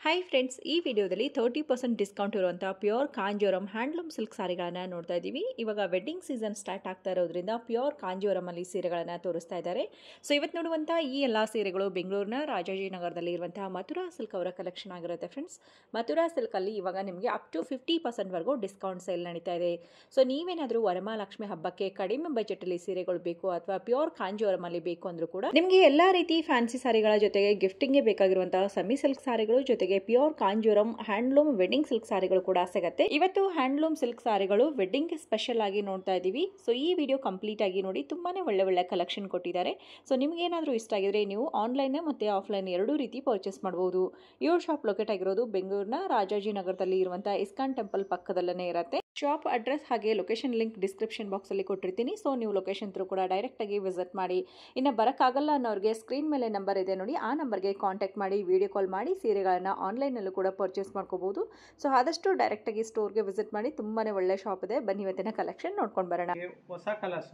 Hi friends, ಈ ವಿಡಿಯೋದಲ್ಲಿ 30% discount ಇರುವಂಥ ಪ್ಯೂರ್ ಕಾಂಜೀವರಂ ಹ್ಯಾಂಡ್ಲೂಮ್ ಸಿಲ್ಕ್ ಸಾರಿಗಳನ್ನು ನೋಡ್ತಾ ಇದ್ದೀವಿ. ಇವಾಗ ವೆಡ್ಡಿಂಗ್ ಸೀಸನ್ ಸ್ಟಾರ್ಟ್ ಆಗ್ತಾ ಇರೋದ್ರಿಂದ ಪ್ಯೂರ್ ಕಾಂಜೀವರಮಲ್ಲಿ ಸೀರೆಗಳನ್ನು ತೋರಿಸ್ತಾ ಇದ್ದಾರೆ. ಸೊ ಇವತ್ತು ನೋಡುವಂಥ ಈ ಎಲ್ಲ ಸೀರೆಗಳು ಬೆಂಗಳೂರಿನ ರಾಜಾಜಿನಗರದಲ್ಲಿ ಇರುವಂತಹ ಮಥುರಾ ಸಿಲ್ಕ್ ಅವರ ಕಲೆಕ್ಷನ್ ಆಗಿರುತ್ತೆ ಫ್ರೆಂಡ್ಸ್. ಮಥುರಾ ಸಿಲ್ಕಲ್ಲಿ ಇವಾಗ ನಿಮಗೆ ಅಪ್ ಟು 50% ಡಿಸ್ಕೌಂಟ್ ಸೇಲ್ ನಡೀತಾ ಇದೆ. ಸೊ ನೀವೇನಾದರೂ ವರಮಹಾಲಕ್ಷ್ಮಿ ಹಬ್ಬಕ್ಕೆ ಕಡಿಮೆ ಬಜೆಟಲ್ಲಿ ಸೀರೆಗಳು ಬೇಕು ಅಥವಾ ಪ್ಯೂರ್ ಕಾಂಜೀವರಮಲ್ಲಿ ಬೇಕು ಅಂದರೂ ಕೂಡ ನಿಮಗೆ ಎಲ್ಲ ರೀತಿ ಫ್ಯಾನ್ಸಿ ಸಾರಿಗಳ ಜೊತೆಗೆ ಗಿಫ್ಟಿಂಗ್ಗೆ ಬೇಕಾಗಿರುವಂತಹ ಸೆಮಿ ಸಿಲ್ಕ್ ಸಾರಿಗಳು ಜೊತೆಗೆ pure Kanjeevaram handloom wedding silk ಸಾರಿಗಳು ಕೂಡ ಸಿಗುತ್ತೆ. ಇವತ್ತು ಹ್ಯಾಂಡ್ಲೂಮ್ ಸಿಲ್ಕ್ ಸಾರಿಗಳು ವೆಡ್ಡಿಂಗ್ ಸ್ಪೆಷಲ್ ಆಗಿ ನೋಡ್ತಾ ಇದ್ದೀವಿ. ಸೊ ಈ ವಿಡಿಯೋ ಕಂಪ್ಲೀಟ್ ಆಗಿ ನೋಡಿ, ತುಂಬಾನೇ ಒಳ್ಳೆ ಕಲೆಕ್ಷನ್ ಕೊಟ್ಟಿದ್ದಾರೆ. ಸೊ ನಿಮ್ಗೆ ಏನಾದರೂ ಇಷ್ಟ ಆಗಿದ್ರೆ ನೀವು ಆನ್ಲೈನ್ ಮತ್ತೆ ಆಫ್ಲೈನ್ ಎರಡೂ ರೀತಿ ಪರ್ಚೇಸ್ ಮಾಡಬಹುದು. ಇವ್ರ ಶಾಪ್ ಲೊಕೇಟ್ ಆಗಿರೋದು ಬೆಂಗಳೂರಿನ ರಾಜಾಜಿನಗರದಲ್ಲಿ ಇರುವಂತಹ ಇಸ್ಕಾನ್ ಟೆಂಪಲ್ ಪಕ್ಕದಲ್ಲೇ ಇರುತ್ತೆ. ಶಾಪ್ ಅಡ್ರೆಸ್ ಹಾಗೆ ಲೊಕೇಶನ್ ಲಿಂಕ್ ಡಿಸ್ಕ್ರಿಪ್ಷನ್ ಬಾಕ್ಸ್ ಅಲ್ಲಿ ಕೊಟ್ಟಿರ್ತೀನಿ. ಸೊ ನೀವು ಲೊಕೇಶನ್ ಥ್ರೂ ಕೂಡ ಡೈರೆಕ್ಟ್ ಆಗಿ ವಿಸಿಟ್ ಮಾಡಿ. ಇನ್ನು ಬರಕ್ಕಾಗಲ್ಲ ಅನ್ನೋರಿಗೆ ಸ್ಕ್ರೀನ್ ಮೇಲೆ ನಂಬರ್ ಇದೆ ನೋಡಿ, ಆ ನಂಬರ್ಗೆ ಕಾಂಟ್ಯಾಕ್ಟ್ ಮಾಡಿ, ವಿಡಿಯೋ ಕಾಲ್ ಮಾಡಿ ಸೀರೆಗಳನ್ನ ಆನ್ಲೈನಲ್ಲೂ ಕೂಡ ಪರ್ಚೇಸ್ ಮಾಡ್ಕೋಬಹುದು. ಸೊ ಆದಷ್ಟು ಡೈರೆಕ್ಟ್ ಆಗಿ ಸ್ಟೋರ್ಗೆ ವಿಸಿಟ್ ಮಾಡಿ. ತುಂಬಾನೇ ಒಳ್ಳೆ ಶಾಪ್ ಇದೆ. ಬನ್ನಿ ಇವತ್ತಿನ ಕಲೆಕ್ಷನ್ ನೋಡ್ಕೊಂಡು ಬರೋಣ. ಹೊಸ ಕಲರ್ಸ್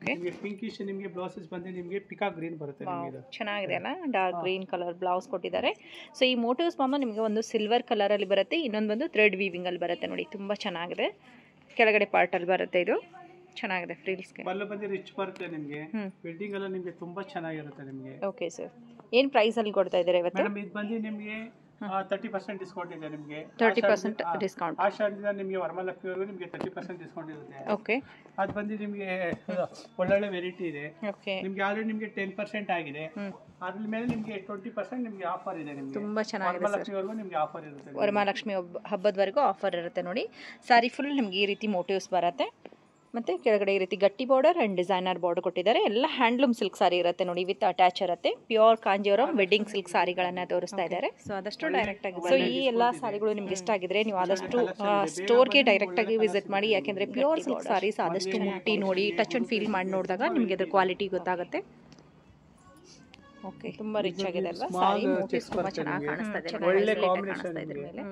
ನಿಮಗೆ ಪಿಂಕಿಶ್, ನಿಮಗೆ ಬ್ಲೌಸಸ್ ಬಂದು ನಿಮಗೆ ಪಿಕಾ ಗ್ರೀನ್ ಬರುತ್ತೆ. ಚೆನ್ನಾಗಿದೆ ಅಲ್ಲ, ಡಾರ್ಕ್ ಗ್ರೀನ್ ಕಲರ್ ಬ್ಲೌಸ್ ಕೊಟ್ಟಿದ್ದಾರೆ. ಸೊ ಈ ಮೋಟಿವ್ಸ್ ಮಾಮ ನಿಮಗೆ ಒಂದು ಸಿಲ್ವರ್ ಕಲರ್ ಅಲ್ಲಿ ಬರುತ್ತೆ, ಇನ್ನೊಂದು ಬಂದು ಥ್ರೆಡ್ ವೀವಿಂಗ್ ಅಲ್ಲಿ ಬರುತ್ತೆ ನೋಡಿ. ತುಂಬಾ ಚೆನ್ನಾಗಿದೆ. ಕೆಳಗಡೆ ಪಾರ್ಟ್ ಅಲ್ಲಿ ಬರುತ್ತೆ, ಇದು ಚೆನ್ನಾಗಿದೆ. ಫ್ರಿಲ್ಸ್ ಬಲ್ಲು ಬಂದು ರಿಚ್ ಬರುತ್ತೆ ನಿಮಗೆ. ವೆಡ್ಡಿಂಗ್ ಎಲ್ಲ ನಿಮಗೆ ತುಂಬಾ ಚೆನ್ನಾಗಿರುತ್ತೆ ನಿಮಗೆ. ಓಕೆ ಸರ್, ಏನು ಪ್ರೈಸ್ ಅಲ್ಲಿ ಕೊಡ್ತಾ ಇದ್ದಾರೆ ಇವತ್ತು? ಮೇಡಮ್ ಇದು ಬಂದು ನಿಮಗೆ 30% ಡಿಸ್ಕೌಂಟ್ ಇದೆ ನಿಮಗೆ. 30% ಡಿಸ್ಕೌಂಟ್. ಆಷಾಢದಿಂದ ನಿಮಗೆ ವರಮಹಾಲಕ್ಷ್ಮಿವರೆಗೂ ನಿಮಗೆ 30% ಡಿಸ್ಕೌಂಟ್ ಇರುತ್ತೆ. ಓಕೆ, ಅದು ಬಂದು ನಿಮಗೆ ಒಳ್ಳೊಳ್ಳೆ ವೆರೈಟಿ ಇದೆ. ಓಕೆ, ನಿಮಗೆ ಆಲ್ರೆಡಿ ನಿಮಗೆ 10% ಆಗಿದೆ. ಅದ್ರ ಮೇಲೆ ನಿಮಗೆ 20% ನಿಮಗೆ ಆಫರ್ ಇದೆ. ನಿಮಗೆ ತುಂಬಾ ಚೆನ್ನಾಗಿದೆ. ವರಮಹಾಲಕ್ಷ್ಮಿವರೆಗೂ ನಿಮಗೆ ಆಫರ್ ಇರುತ್ತೆ. ವರಮಹಾಲಕ್ಷ್ಮಿ ಹಬ್ಬದವರೆಗೂ ಆಫರ್ ಇರುತ್ತೆ ನೋಡಿ. ಸಾರಿ ಫುಲ್ ನಿಮಗೆ ಈ ರೀತಿ ಮೋಟಿವ್ಸ್ ಬರುತ್ತೆ. ಮತ್ತೆ ಕೆಳಗಡೆ ಈ ರೀತಿ ಗಟ್ಟಿ ಬಾರ್ಡರ್ ಅಂಡ್ ಡಿಸೈನರ್ ಬಾರ್ಡರ್ ಕೊಟ್ಟಿದ್ದಾರೆ. ಎಲ್ಲ ಹ್ಯಾಂಡ್ಲೂಮ್ ಸಿಲ್ಕ್ ಸಾರಿ ಇರುತ್ತೆ ನೋಡಿ, ವಿತ್ ಅಟ್ಯಾಚ್ ಇರುತ್ತೆ. ಪ್ಯೂರ್ ಕಾಂಜೀವರಂ ವೆಡ್ಡಿಂಗ್ ಸಿಲ್ಕ್ ಸಾರಿಗಳನ್ನ ತೋರಿಸ್ತಾ ಇದ್ದಾರೆ. ಸೊ ಆದಷ್ಟು ಡೈರೆಕ್ಟ್ ಆಗಿ, ಸೊ ಈ ಎಲ್ಲ ಸಾರಿಗಳು ನಿಮ್ಗೆ ಇಷ್ಟ ಆಗಿದ್ರೆ ನೀವು ಆದಷ್ಟು ಸ್ಟೋರ್ಗೆ ಡೈರೆಕ್ಟ್ ಆಗಿ ವಿಸಿಟ್ ಮಾಡಿ. ಯಾಕೆಂದ್ರೆ ಪ್ಯೂರ್ ಸಿಲ್ಕ್ ಸಾರೀಸ್ ಆದಷ್ಟು ಮುಟ್ಟಿ ನೋಡಿ, ಟಚ್ ಅಂಡ್ ಫೀಲ್ ಮಾಡಿ ನೋಡಿದಾಗ ನಿಮಗೆ ಅದ್ರ ಕ್ವಾಲಿಟಿ ಗೊತ್ತಾಗುತ್ತೆ. ಓಕೆ, ತುಂಬಾ ರಿಚ್ ಆಗಿದೆ ಅಲ್ವಾ ಸಾರಿ. ಮೋಟಿವ್ಸ್ ತುಂಬಾ ಚೆನ್ನಾಗಿ ಕಾಣಿಸ್ತಾ ಇದೆ, ಒಳ್ಳೆ ಕಾಂಬಿನೇಷನ್ ಇದ್ರ ಮೇಲೆ.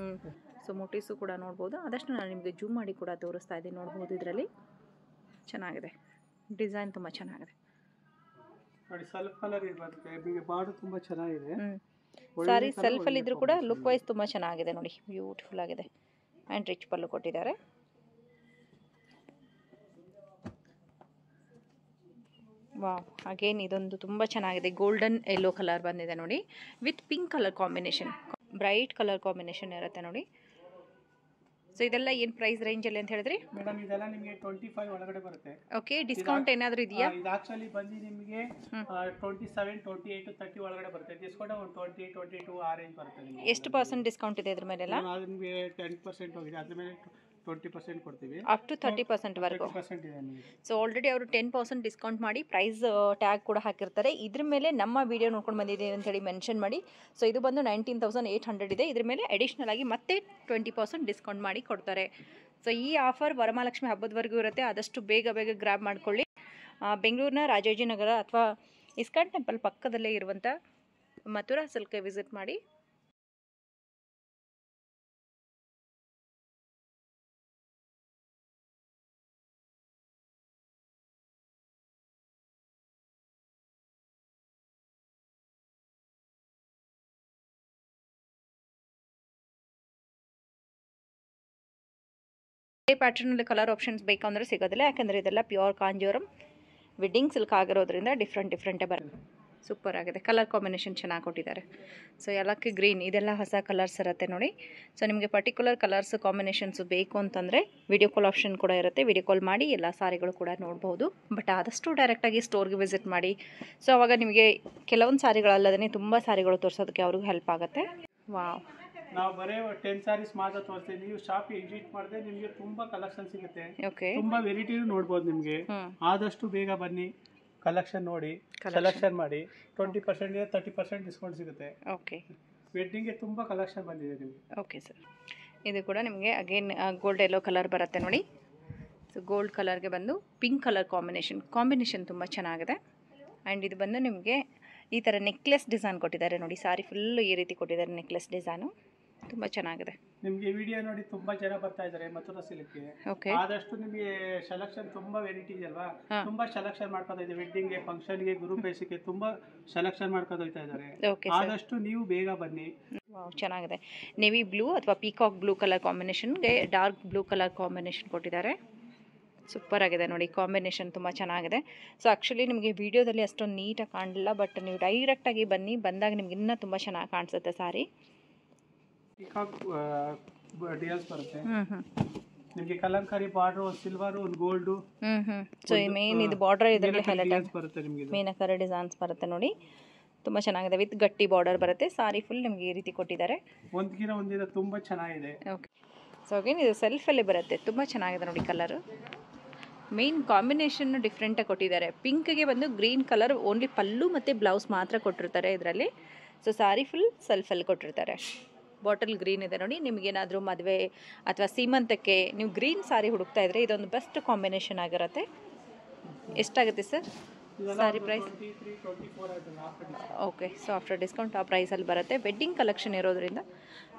ಸೊ ಮೋಟಿವ್ಸ್ ಕೂಡ ನೋಡಬಹುದು. ಆದಷ್ಟು ನಾನು ನಿಮಗೆ ಜೂಮ್ ಮಾಡಿ ಕೂಡ ತೋರಿಸ್ತಾ ಇದ್ದೀನಿ, ನೋಡಬಹುದು. ಇದರಲ್ಲಿ ಚೆನ್ನಾಗಿದೆ, ಡಿಸೈನ್ ತುಂಬಾ ಚೆನ್ನಾಗಿದೆ ನೋಡಿ. ಸೆಲ್ಫ್ ಕಲರ್ ಇರುತ್ತೆ, ನಿಮಗೆ ಬಾರ್ಡರ್ ತುಂಬಾ ಚೆನ್ನಾಗಿದೆ. ಸಾರಿ ಸೆಲ್ಫ್ ಅಲ್ಲಿ ಇದ್ರೂ ಕೂಡ ಲುಕ್ ವೈಸ್ ತುಂಬಾ ಚೆನ್ನಾಗಿದೆ ನೋಡಿ, ಬ್ಯೂಟಿಫುಲ್ ಆಗಿದೆ. ಅಂಡ್ ರಿಚ್ ಪಲ್ಲು ಕೊಟ್ಟಿದ್ದಾರೆ. ವಾವ್, ಅಗೇನ್ ಇದೊಂದು ತುಂಬಾ ಚೆನ್ನಾಗಿದೆ. ಗೋಲ್ಡನ್ ಯೆಲ್ಲೋ ಕಲರ್ ಬಂದಿದೆ ನೋಡಿ, with pink colour combination. Bright colour combination ಇರುತ್ತೆ ನೋಡಿ. ಸೊ ಇದೆಲ್ಲ ಏನು ಪ್ರೈಸ್ ರೇಂಜ್ ಅಲ್ಲಿ ಅಂತ ಹೇಳಿದ್ರಿ ಮೇಡಮ್? ಇದೆಲ್ಲ ನಿಮಗೆ 25 ಒಳಗಡೆ ಬರುತ್ತೆ. ಓಕೆ, ಡಿಸ್ಕೌಂಟ್ ಏನಾದರೂ ಇದೆಯಾ? ಇದು ಆಕ್ಚುಲಿ ಬಂದು ನಿಮಗೆ 27, 28, 30 ಒಳಗಡೆ ಬರುತ್ತೆ. ಡಿಸ್ಕೌಂಟ್ ಒಂದು 20, 22 ಆ ರೇಂಜ್ ಬರುತ್ತೆ ನಿಮಗೆ. ಎಷ್ಟು ಪರ್ಸೆಂಟ್ ಡಿಸ್ಕೌಂಟ್ ಇದೆ ಇದ್ರ ಮೇಲೆಲ್ಲ? ಅದು ನಿಮಗೆ 10% ಹೋಗಿದೆ, ಅದ್ರ ಮೇಲೆ 20% ಕೊಡ್ತೀವಿ. ಅಪ್ ಟು 30% ವರೆಗೂ. ಸೊ ಆಲ್ರೆಡಿ ಅವರು 10% ಡಿಸ್ಕೌಂಟ್ ಮಾಡಿ ಪ್ರೈಸ್ ಟ್ಯಾಗ್ ಕೂಡ ಹಾಕಿರ್ತಾರೆ. ಇದ್ರ ಮೇಲೆ ನಮ್ಮ ವಿಡಿಯೋ ನೋಡ್ಕೊಂಡು ಬಂದಿದ್ದೀವಿ ಅಂತ ಹೇಳಿ ಮೆನ್ಷನ್ ಮಾಡಿ. ಸೊ ಇದು ಬಂದು 19,800 ಇದೆ. ಇದ್ರ ಮೇಲೆ ಅಡಿಷನಲ್ ಆಗಿ ಮತ್ತೆ 20% ಡಿಸ್ಕೌಂಟ್ ಮಾಡಿ ಕೊಡ್ತಾರೆ. ಸೊ ಈ ಆಫರ್ ವರಮಹಾಲಕ್ಷ್ಮಿ ಹಬ್ಬದವರೆಗೂ ಇರುತ್ತೆ. ಆದಷ್ಟು ಬೇಗ ಗ್ರ್ಯಾಬ್ ಮಾಡ್ಕೊಳ್ಳಿ. ಬೆಂಗಳೂರಿನ ರಾಜಾಜಿನಗರ ಅಥವಾ ಇಸ್ಕಾನ್ ಟೆಂಪಲ್ ಪಕ್ಕದಲ್ಲೇ ಇರುವಂಥ ಮಥುರಾ ಸಿಲ್ಕ್ಗೆ ವಿಸಿಟ್ ಮಾಡಿ. ಪ್ಯಾಟರ್ನ್ ಅಲ್ಲಿ ಕಲರ್ ಆಪ್ಷನ್ಸ್ ಬೇಕಂದ್ರೆ ಸಿಗೋದಿಲ್ಲ, ಯಾಕಂದ್ರೆ ಇದೆಲ್ಲ ಪ್ಯೂರ್ ಕಾಂಜೀವರಂ ವೆಡ್ಡಿಂಗ್ ಸಿಲ್ಕ್ ಆಗಿರೋದ್ರಿಂದ ಡಿಫ್ರೆಂಟೇ ಬರುತ್ತೆ. ಸೂಪರ್ ಆಗಿದೆ. ಕಲರ್ ಕಾಂಬಿನೇಷನ್ ಚೆನ್ನಾಗಿ ಕೊಟ್ಟಿದ್ದಾರೆ. ಸೊ ಎಲ್ಲಕ್ಕೆ ಗ್ರೀನ್, ಇದೆಲ್ಲ ಹೊಸ ಕಲರ್ಸ್ ಇರುತ್ತೆ ನೋಡಿ. ಸೊ ನಿಮಗೆ ಪರ್ಟಿಕ್ಯುಲರ್ ಕಲರ್ಸ್ ಕಾಂಬಿನೇಷನ್ಸ್ ಬೇಕು ಅಂತಂದರೆ ವಿಡಿಯೋ ಕಾಲ್ ಆಪ್ಷನ್ ಕೂಡ ಇರುತ್ತೆ. ವಿಡಿಯೋ ಕಾಲ್ ಮಾಡಿ ಎಲ್ಲ ಸಾರಿಗಳು ಕೂಡ ನೋಡ್ಬೋದು. ಬಟ್ ಆದಷ್ಟು ಡೈರೆಕ್ಟಾಗಿ ಸ್ಟೋರ್ಗೆ ವಿಸಿಟ್ ಮಾಡಿ. ಸೊ ಅವಾಗ ನಿಮಗೆ ಕೆಲವೊಂದು ಸಾರಿಗಳಲ್ಲದೇ ತುಂಬ ಸಾರಿಗಳು ತೋರಿಸೋದಕ್ಕೆ ಅವ್ರಿಗೂ ಹೆಲ್ಪ್ ಆಗುತ್ತೆ. ವಾವ್, ನಾವು ಬರೇ 10 ಸಾರೀಸ್ ಮಾತ್ರ ತೋರಿಸ್ತೀವಿ. ನೀವು ಶಾಪ್ ವಿಸಿಟ್ ಮಾಡಿದ್ರೆ ನಿಮಗೆ ತುಂಬಾ ಕಲೆಕ್ಷನ್ ಸಿಗುತ್ತೆ. ಓಕೆ, ತುಂಬಾ ವೆರೈಟಿ ನೋಡ್ಬೋದು ನಿಮಗೆ. ಆದಷ್ಟು ಬೇಗ ಬನ್ನಿ, ಕಲೆಕ್ಷನ್ ನೋಡಿ, ಸೆಲೆಕ್ಷನ್ ಮಾಡಿ. 20% 30% ಡಿಸ್ಕೌಂಟ್ ಸಿಗುತ್ತೆ. ಓಕೆ, ವೆಡ್ಡಿಂಗ್ಗೆ ತುಂಬಾ ಕಲೆಕ್ಷನ್ ಬಂದಿದೆ ನಿಮಗೆ. ಓಕೆ ಸರ್, ಇದು ಕೂಡ ನಿಮಗೆ ಅಗೇನ್ ಗೋಲ್ಡ್ ಯೆಲ್ಲೋ ಕಲರ್ ಬರುತ್ತೆ ನೋಡಿ. ಸೊ ಗೋಲ್ಡ್ ಕಲರ್ಗೆ ಬಂದು ಪಿಂಕ್ ಕಲರ್ ಕಾಂಬಿನೇಷನ್ ತುಂಬ ಚೆನ್ನಾಗಿದೆ. ಆ್ಯಂಡ್ ಇದು ಬಂದು ನಿಮಗೆ ಈ ಥರ ನೆಕ್ಲೆಸ್ ಡಿಸೈನ್ ಕೊಟ್ಟಿದ್ದಾರೆ ನೋಡಿ. ಸಾರಿ ಫುಲ್ಲು ಈ ರೀತಿ ಕೊಟ್ಟಿದ್ದಾರೆ ನೆಕ್ಲೆಸ್ ಡಿಸೈನು, ತುಂಬ ಚೆನ್ನಾಗಿದೆ. ನಿಮಗೆ ವಿಡಿಯೋ ನೋಡಿ ತುಂಬಾ ಜನ ಬರ್ತಾ ಇದ್ದಾರೆ ಮಥುರಾ ಸಿಲ್ಕ್ಗೆ. ಓಕೆ, ಆದಷ್ಟು ನಿಮಗೆ ಸೆಲೆಕ್ಷನ್ ತುಂಬಾ ವೆರೈಟಿ ಇದೆಯಲ್ವಾ, ತುಂಬಾ ಸೆಲೆಕ್ಷನ್ ಮಾಡ್ಕೊತಾ ಇದ್ದಾರೆ. ವೆಡ್ಡಿಂಗ್ಗೆ, ಫಂಕ್ಷನ್ಗೆ, ಗುರು ಪೇಸಿಗೆ ತುಂಬಾ ಸೆಲೆಕ್ಷನ್ ಮಾಡ್ಕೊಂಡು ಹೋಗ್ತಾ ಇದ್ದಾರೆ. ಆದಷ್ಟು ನೀವು ಬೇಗ ಬನ್ನಿ. ವಾವ್, ಚೆನ್ನಾಗಿದೆ. ನೇವಿ ಬ್ಲೂ ಅಥವಾ ಪೀಕಾಕ್ ಬ್ಲೂ ಕಲರ್ ಕಾಂಬಿನೇಷನ್ಗೆ ಡಾರ್ಕ್ ಬ್ಲೂ ಕಲರ್ ಕಾಂಬಿನೇಷನ್ ಕೊಟ್ಟಿದ್ದಾರೆ. ಸೂಪರ್ ಆಗಿದೆ ನೋಡಿ, ಕಾಂಬಿನೇಷನ್ ತುಂಬ ಚೆನ್ನಾಗಿದೆ. ಸೊ ಆ್ಯಕ್ಚುಲಿ ನಿಮಗೆ ವೀಡಿಯೋದಲ್ಲಿ ಅಷ್ಟೊಂದು ನೀಟಾಗಿ ಕಾಣಲಿಲ್ಲ, ಬಟ್ ನೀವು ಡೈರೆಕ್ಟಾಗಿ ಬಂದಾಗ ನಿಮ್ಗೆ ಇನ್ನೂ ತುಂಬ ಚೆನ್ನಾಗಿ ಕಾಣಿಸುತ್ತೆ ಸಾರಿ. ಡಿಯಲ್ಸ್ ಬರುತ್ತೆ ನಿಮಗೆ ಕಲಂಕಾರಿ ಬಾರ್ಡರ್, ಒಂದು ಸಿಲ್ವರ್, ಒಂದು ಗೋಲ್ಡ್. ಸೊ ಮೇನ್ ಇದು ಬಾರ್ಡರ್ ಇದರಲ್ಲಿ ಹೈಲೈಟ್ ಬರುತ್ತೆ ನಿಮಗೆ. ಮೀನಕರ ಡಿಸೈನ್ಸ್ ಬರುತ್ತೆ ನೋಡಿ, ತುಂಬ ಚೆನ್ನಾಗಿದೆ. ವಿತ್ ಗಟ್ಟಿ ಬಾರ್ಡರ್ ಬರುತ್ತೆ. ಸಾರಿ ಫುಲ್ ನಿಮಗೆ ಈ ರೀತಿ ಕೊಟ್ಟಿದ್ದಾರೆ. ಒಂದಿನ ತುಂಬ ಚೆನ್ನಾಗಿದೆ. ಓಕೆ, ಸೊ ಅಗೇನ್ ಇದು ಸೆಲ್ಫಲ್ಲಿ ಬರುತ್ತೆ. ತುಂಬ ಚೆನ್ನಾಗಿದೆ ನೋಡಿ ಕಲರು. ಮೇನ್ ಕಾಂಬಿನೇಷನ್ನು ಡಿಫ್ರೆಂಟಾಗಿ ಕೊಟ್ಟಿದ್ದಾರೆ. ಪಿಂಕ್ಗೆ ಬಂದು ಗ್ರೀನ್ ಕಲರ್ ಓನ್ಲಿ ಪಲ್ಲು ಮತ್ತು ಬ್ಲೌಸ್ ಮಾತ್ರ ಕೊಟ್ಟಿರ್ತಾರೆ ಇದರಲ್ಲಿ. ಸೊ ಸಾರಿ ಫುಲ್ ಸೆಲ್ಫಲ್ಲಿ ಕೊಟ್ಟಿರ್ತಾರೆ. ಬಾಟಲ್ ಗ್ರೀನ್ ಇದೆ ನೋಡಿ. ನಿಮಗೇನಾದರೂ ಮದುವೆ ಅಥವಾ ಸೀಮಂತಕ್ಕೆ ನೀವು ಗ್ರೀನ್ ಸಾರಿ ಹುಡುಕ್ತಾ ಇದ್ರೆ ಇದೊಂದು ಬೆಸ್ಟ್ ಕಾಂಬಿನೇಷನ್ ಆಗಿರುತ್ತೆ. ಎಷ್ಟಾಗುತ್ತೆ sir sari price? Okay, so after discount ಆ ಪ್ರೈಸಲ್ಲಿ ಬರುತ್ತೆ. ವೆಡ್ಡಿಂಗ್ ಕಲೆಕ್ಷನ್ ಇರೋದ್ರಿಂದ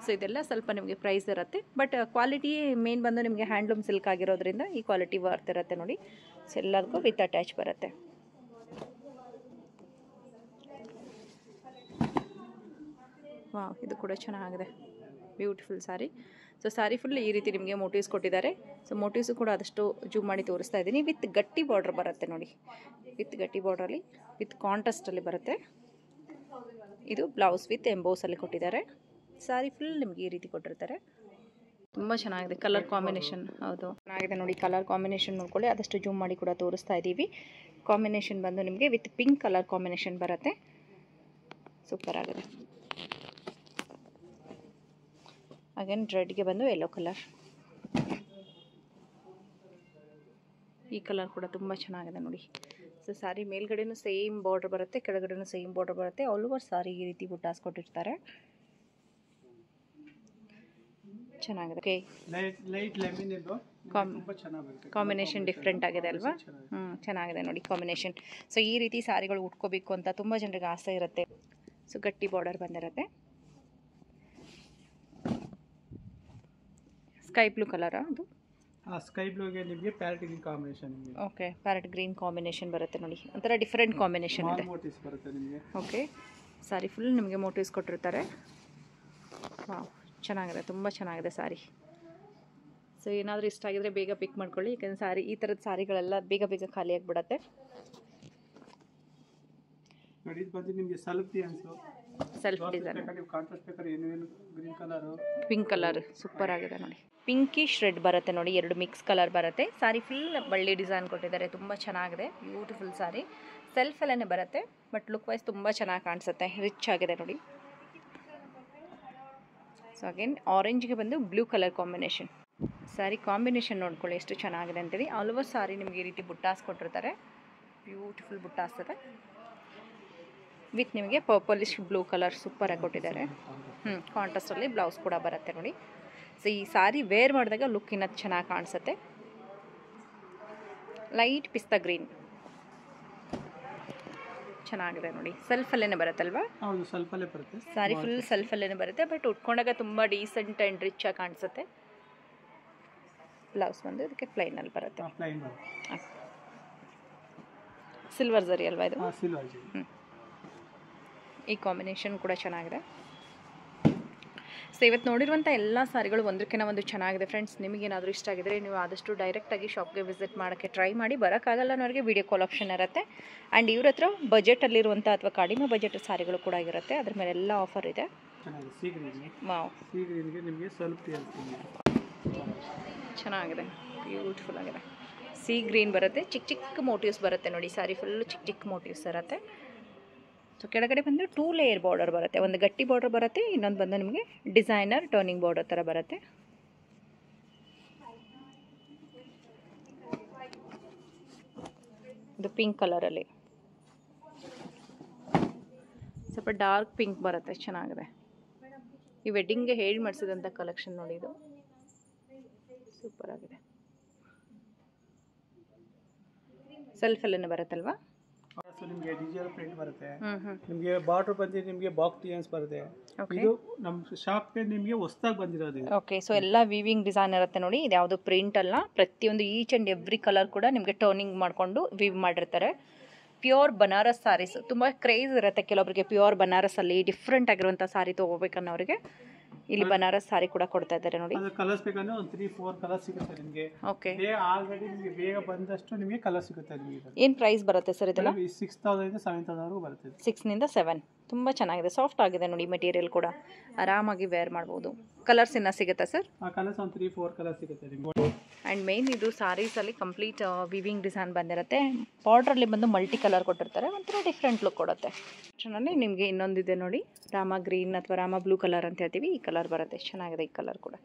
ಸೊ ಇದೆಲ್ಲ ಸ್ವಲ್ಪ ನಿಮಗೆ ಪ್ರೈಸ್ ಇರುತ್ತೆ. ಬಟ್ ಕ್ವಾಲಿಟಿ ಮೇನ್ ಬಂದು ನಿಮಗೆ ಹ್ಯಾಂಡ್ಲೂಮ್ ಸಿಲ್ಕ್ ಆಗಿರೋದ್ರಿಂದ ಈ ಕ್ವಾಲಿಟಿ ವರ್ತ್ ಇರುತ್ತೆ ನೋಡಿ. ಸೊ ಎಲ್ಲದಕ್ಕೂ ವಿತ್ ಅಟ್ಯಾಚ್ ಬರುತ್ತೆ. ವಾವ್, ಇದು ಕೂಡ ಚೆನ್ನಾಗಿದೆ. ಬ್ಯೂಟಿಫುಲ್ ಸಾರಿ. ಸೊ ಸಾರಿ ಫುಲ್ ಈ ರೀತಿ ನಿಮಗೆ ಮೋಟಿವ್ಸ್ ಕೊಟ್ಟಿದ್ದಾರೆ. ಸೊ ಮೋಟಿವ್ಸು ಕೂಡ ಆದಷ್ಟು ಜೂಮ್ ಮಾಡಿ ತೋರಿಸ್ತಾ ಇದ್ದೀನಿ. ವಿತ್ ಗಟ್ಟಿ ಬಾರ್ಡ್ರ್ ಬರುತ್ತೆ ನೋಡಿ. ವಿತ್ ಗಟ್ಟಿ ಬಾರ್ಡ್ರಲ್ಲಿ ವಿತ್ ಕಾಂಟ್ರಾಸ್ಟಲ್ಲಿ ಬರುತ್ತೆ. ಇದು ಬ್ಲೌಸ್ ವಿತ್ ಎಂಬೋಸಲ್ಲಿ ಕೊಟ್ಟಿದ್ದಾರೆ. ಸಾರಿ ಫುಲ್ ನಿಮಗೆ ಈ ರೀತಿ ಕೊಟ್ಟಿರ್ತಾರೆ. ತುಂಬ ಚೆನ್ನಾಗಿದೆ ಕಲರ್ ಕಾಂಬಿನೇಷನ್. ಹೌದು, ಚೆನ್ನಾಗಿದೆ ನೋಡಿ. ಕಲರ್ ಕಾಂಬಿನೇಷನ್ ನೋಡ್ಕೊಳ್ಳಿ. ಆದಷ್ಟು ಜೂಮ್ ಮಾಡಿ ಕೂಡ ತೋರಿಸ್ತಾ ಇದ್ದೀವಿ. ಕಾಂಬಿನೇಷನ್ ಬಂದು ನಿಮಗೆ ವಿತ್ ಪಿಂಕ್ ಕಲರ್ ಕಾಂಬಿನೇಷನ್ ಬರುತ್ತೆ. ಸೂಪರ್ ಆಗಿದೆ. ಅಗೇನ್ ರೆಡ್ಗೆ ಬಂದು ಯೆಲ್ಲೋ ಕಲರ್. ಈ ಕಲರ್ ಕೂಡ ತುಂಬ ಚೆನ್ನಾಗಿದೆ ನೋಡಿ. ಸೊ ಸಾರಿ ಮೇಲ್ಗಡೆನೂ ಸೇಮ್ ಬಾರ್ಡರ್ ಬರುತ್ತೆ, ಕೆಳಗಡೆನೂ ಸೇಮ್ ಬಾರ್ಡರ್ ಬರುತ್ತೆ. ಆಲ್ ಓವರ್ ಸಾರಿ ಈ ರೀತಿ ಬುಟ್ಟಾಸ್ ಕೊಟ್ಟಿರ್ತಾರೆ. ಚೆನ್ನಾಗಿದೆ. ಓಕೆ, ಕಾಂಬಿನೇಷನ್ ಡಿಫ್ರೆಂಟ್ ಆಗಿದೆ ಅಲ್ವಾ? ಚೆನ್ನಾಗಿದೆ ನೋಡಿ ಕಾಂಬಿನೇಷನ್. ಸೊ ಈ ರೀತಿ ಸಾರಿಗಳು ಉಟ್ಕೋಬೇಕು ಅಂತ ತುಂಬ ಜನರಿಗೆ ಆಸೆ ಇರುತ್ತೆ. ಸೊ ಗಟ್ಟಿ ಬಾರ್ಡರ್ ಬಂದಿರುತ್ತೆ. ಸ್ಕೈ ಬ್ಲೂ ಕಲರಾ ಅದು? ಸ್ಕೈ ಬ್ಲೂಗೆ ನಿಮಗೆ parrot green combination. Okay, parrot green combination ಬರುತ್ತೆ ನೋಡಿ. ಒಂಥರ ಡಿಫರೆಂಟ್ ಕಾಂಬಿನೇಷನ್ ಇದೆ. ಮೋಟಿವ್ಸ್ ಬರುತ್ತೆ ನಿಮಗೆ. ಓಕೆ, ಸಾರಿ ಫುಲ್ ನಿಮಗೆ ಮೋಟಿವ್ಸ್ ಕೊಟ್ಟಿರ್ತಾರೆ. ವಾವ್, ಚೆನ್ನಾಗಿದೆ, ತುಂಬ ಚೆನ್ನಾಗಿದೆ ಸಾರಿ. ಸೊ ಏನಾದರೂ ಇಷ್ಟ ಆಗಿದ್ರೆ ಬೇಗ ಪಿಕ್ ಮಾಡ್ಕೊಳ್ಳಿ, ಯಾಕಂದರೆ ಸಾರಿ ಈ ಥರದ ಸಾರಿಗಳೆಲ್ಲ ಬೇಗ ಬೇಗ ಖಾಲಿ ಆಗಿಬಿಡತ್ತೆ ನೋಡಿ. ಇದು ಬಂದು ನಿಮಗೆ ಸೆಲ್ಫ್ ಸೆಲ್ಫ್ ಡಿಸೈನ್, ಕಾಂಟ್ರಾಸ್ಟ್ ಬೇಕಾದ್ರೆ ಏನು green colour, pink colour super ಆಗಿದೆ ನೋಡಿ. ಪಿಂಕಿಶ್ ರೆಡ್ ಬರುತ್ತೆ ನೋಡಿ, ಎರಡು ಮಿಕ್ಸ್ ಕಲರ್ ಬರುತ್ತೆ. ಸಾರಿ ಫುಲ್ ಬಳ್ಳಿ ಡಿಸೈನ್ ಕೊಟ್ಟಿದ್ದಾರೆ. ತುಂಬ ಚೆನ್ನಾಗಿದೆ, ಬ್ಯೂಟಿಫುಲ್ ಸಾರಿ. ಸೆಲ್ಫಲ್ಲೇ ಬರುತ್ತೆ, ಬಟ್ ಲುಕ್ ವೈಸ್ ತುಂಬ ಚೆನ್ನಾಗಿ ಕಾಣಿಸುತ್ತೆ. ರಿಚ್ ಆಗಿದೆ ನೋಡಿ. ಸೊ ಅಗೇನ್ ಆರೆಂಜ್ಗೆ ಬಂದು ಬ್ಲೂ ಕಲರ್ ಕಾಂಬಿನೇಷನ್. ಸಾರಿ ಕಾಂಬಿನೇಷನ್ ನೋಡ್ಕೊಳ್ಳಿ ಎಷ್ಟು ಚೆನ್ನಾಗಿದೆ ಅಂತೇಳಿ. ಆಲ್ ಓವರ್ ಸಾರಿ ನಿಮಗೆ ಈ ರೀತಿ ಬುಟ್ಟಾಸ್ ಕೊಟ್ಟಿರ್ತಾರೆ. ಬ್ಯೂಟಿಫುಲ್ ಬುಟ್ಟಾಸ್ ಇದೆ. ವಿತ್ ನಿಮಗೆ ಪರ್ಪಲಿಶ್ ಬ್ಲೂ ಕಲರ್ ಸೂಪರಾಗಿ ಕೊಟ್ಟಿದ್ದಾರೆ. ಕಾಂಟ್ರಾಸ್ಟಲ್ಲಿ ಬ್ಲೌಸ್ ಕೂಡ ಬರುತ್ತೆ ನೋಡಿ. ಸೊ ಈ ಸಾರಿ ವೇರ್ ಮಾಡಿದಾಗ ಲುಕ್ ಇನ್ನೂ ಚೆನ್ನಾಗಿ ಕಾಣಿಸುತ್ತೆ. ಲೈಟ್ ಪಿಸ್ತಾ ಗ್ರೀನ್ ಚೆನ್ನಾಗಿದೆ ನೋಡಿ. ಸೆಲ್ಫಲ್ಲೇ ಬರುತ್ತಲ್ವಾ? ಹೌದು, ಸೆಲ್ಫಲ್ಲೇ ಬರುತ್ತೆ. ಸಾರಿ ಫುಲ್ ಸೆಲ್ಫಲ್ಲೇ ಬರುತ್ತೆ, ಬಟ್ ಉಟ್ಕೊಂಡಾಗ ತುಂಬ ಡೀಸೆಂಟ್ ಆ್ಯಂಡ್ ರಿಚ್ ಆಗಿ ಕಾಣಿಸುತ್ತೆ. ಬ್ಲೌಸ್ ಬಂದು ಇದಕ್ಕೆ ಪ್ಲೈನಲ್ಲಿ ಬರುತ್ತೆ. ಸಿಲ್ವರ್ ಜರಿ ಅಲ್ವಾ ಇದು? ಸಿಲ್ವರ್. ಈ ಕಾಂಬಿನೇಷನ್ ಕೂಡ ಚೆನ್ನಾಗಿದೆ. ಸೊ ಇವತ್ತು ನೋಡಿರುವಂಥ ಎಲ್ಲ ಸಾರಿಗಳು ಒಂದಕ್ಕಿಂತ ಒಂದು ಚೆನ್ನಾಗಿದೆ ಫ್ರೆಂಡ್ಸ್. ನಿಮಗೇನಾದರೂ ಇಷ್ಟ ಆಗಿದ್ರೆ ನೀವು ಆದಷ್ಟು ಡೈರೆಕ್ಟಾಗಿ ಶಾಪ್ಗೆ ವಿಸಿಟ್ ಮಾಡೋಕ್ಕೆ ಟ್ರೈ ಮಾಡಿ. ಬರೋಕ್ಕಾಗಲ್ಲ ಅನ್ನೋರಿಗೆ ವೀಡಿಯೋ ಕಾಲ್ ಆಪ್ಷನ್ ಇರುತ್ತೆ. ಆ್ಯಂಡ್ ಇವ್ರ ಹತ್ರ ಬಜೆಟಲ್ಲಿರುವಂಥ ಅಥವಾ ಕಡಿಮೆ ಬಜೆಟ್ ಸಾರಿಗಳು ಕೂಡ ಇರುತ್ತೆ. ಅದ್ರ ಮೇಲೆ ಎಲ್ಲ ಆಫರ್ ಇದೆ. ವಾವ್, ಚೆನ್ನಾಗಿದೆ, ಬ್ಯೂಟಿಫುಲ್ ಆಗಿದೆ. ಸೀ ಗ್ರೀನ್ ಬರುತ್ತೆ, ಚಿಕ್ಕ ಚಿಕ್ಕ ಮೋಟಿವ್ಸ್ ಬರುತ್ತೆ ನೋಡಿ. ಸಾರಿ ಫುಲ್ಲು ಚಿಕ್ಕ ಚಿಕ್ಕ ಮೋಟಿವ್ಸ್ ಇರುತ್ತೆ. ಸೊ ಕೆಳಗಡೆ ಬಂದು 2 ಲೇಯರ್ ಬಾರ್ಡರ್ ಬರುತ್ತೆ. ಒಂದು ಗಟ್ಟಿ ಬಾರ್ಡರ್ ಬರುತ್ತೆ, ಇನ್ನೊಂದು ಬಂದು ನಿಮಗೆ ಡಿಸೈನರ್ ಟರ್ನಿಂಗ್ ಬಾರ್ಡರ್ ಥರ ಬರುತ್ತೆ. ಇದು ಪಿಂಕ್ ಕಲರಲ್ಲಿ ಸ್ವಲ್ಪ ಡಾರ್ಕ್ ಪಿಂಕ್ ಬರುತ್ತೆ, ಚೆನ್ನಾಗಿದೆ. ಈ ವೆಡ್ಡಿಂಗ್ಗೆ ಹೇಳಿ ಮಾಡಿಸಿದಂಥ ಕಲೆಕ್ಷನ್ ನೋಡಿ, ಇದು ಸೂಪರ್ ಆಗಿದೆ. ಸೆಲ್ಫಲ್ಲೇ ಬರುತ್ತಲ್ವಾ? ನಿಮಗೆ ಡಿಜಿಟಲ್ ಪ್ರಿಂಟ್ ಬರುತ್ತೆ. ನಿಮಗೆ ಬಾರ್ಡರ್ ಬಂದು ನಿಮಗೆ ಬಾಕ್ಸ್ ಡಿಸೈನ್ಸ್ ಬರುತ್ತೆ. ಇದು ನಮ್ಮ ಶಾಪ್ಗೆ ನಿಮಗೆ ಹೊಸದಾಗಿ ಬಂದಿರೋದು. ಓಕೆ, ಸೊ ಎಲ್ಲ ವೀವಿಂಗ್ ಡಿಸೈನ್ ಇರುತ್ತೆ ನೋಡಿ. ಇದು ಯಾವುದು ಪ್ರಿಂಟ್ ಅಲ್ಲ, ಪ್ರತಿಯೊಂದು ಈಚ್ ಆ್ಯಂಡ್ ಎವ್ರಿ ಕಲರ್ ಕೂಡ ನಿಮಗೆ ಟರ್ನಿಂಗ್ ಮಾಡಿಕೊಂಡು ವೀವ್ ಮಾಡಿರ್ತಾರೆ. ಪ್ಯೂರ್ ಬನಾರಸ್ ಸಾರೀಸ್ ತುಂಬ ಕ್ರೇಜ್ ಇರುತ್ತೆ ಕೆಲವೊಬ್ಬರಿಗೆ ಪ್ಯೂರ್ ಬನಾರಸಲ್ಲಿ ಡಿಫ್ರೆಂಟ್ ಆಗಿರುವಂಥ ಸಾರಿ ತೊಗೋಬೇಕನ್ನೋರಿಗೆ ಇಲ್ಲಿ ಬನಾರಸ್ ಸಾರಿ ಕೂಡ ಕೊಡ್ತಾ ಇದ್ದಾರೆ ನೋಡಿ. ಕಲರ್ಸ್ ಬೇಕಂದ್ರೆ ಒಂದು 3-4 ಕಲರ್ ಸಿಗುತ್ತೆ ನಿಮಗೆ. ಓಕೆ, ಆಲ್ರೆಡಿ ನಿಮಗೆ ಬೇಗ ಬಂದಷ್ಟು ನಿಮಗೆ ಕಲರ್ ಸಿಗುತ್ತೆ ನಿಮಗೆ. ಏನು ಪ್ರೈಸ್ ಬರುತ್ತೆ ಸರ್ ಇದೆಲ್ಲ? 6000 ಇಂದ 7000 ವರೆಗೂ ಬರುತ್ತೆ. 6 ನಿಂದ 7 ತುಂಬ ಚೆನ್ನಾಗಿದೆ, ಸಾಫ್ಟ್ ಆಗಿದೆ ನೋಡಿ. ಮೆಟೀರಿಯಲ್ ಕೂಡ ಆರಾಮಾಗಿ ವೇರ್ ಮಾಡ್ಬೋದು. ಕಲರ್ಸ್ ಇನ್ನ ಸಿಗುತ್ತಾ ಸರ್? ಆ ಕಲರ್ಸ್ ಒಂದು 3-4 ಕಲರ್ ಸಿಗುತ್ತೆ ನಿಮಗೆ. ಆ್ಯಂಡ್ ಮೇನ್ ಇದು ಸಾರೀಸಲ್ಲಿ ಕಂಪ್ಲೀಟ್ ವಿವಿಂಗ್ ಡಿಸೈನ್ ಬಂದಿರುತ್ತೆ. ಬಾರ್ಡ್ರಲ್ಲಿ ಬಂದು ಮಲ್ಟಿ ಕಲರ್ ಕೊಟ್ಟಿರ್ತಾರೆ, ಒಂಥರ ಡಿಫ್ರೆಂಟ್ ಲುಕ್ ಕೊಡುತ್ತೆ. ಚೆನ್ನಾಗಿ ನಿಮಗೆ ಇನ್ನೊಂದಿದೆ ನೋಡಿ, ರಾಮ ಗ್ರೀನ್ ಅಥವಾ ರಾಮ ಬ್ಲೂ ಕಲರ್ ಅಂತ ಹೇಳ್ತೀವಿ, ಈ ಕಲರ್ ಬರುತ್ತೆ. ಚೆನ್ನಾಗಿದೆ ಈ ಕಲರ್ ಕೂಡ.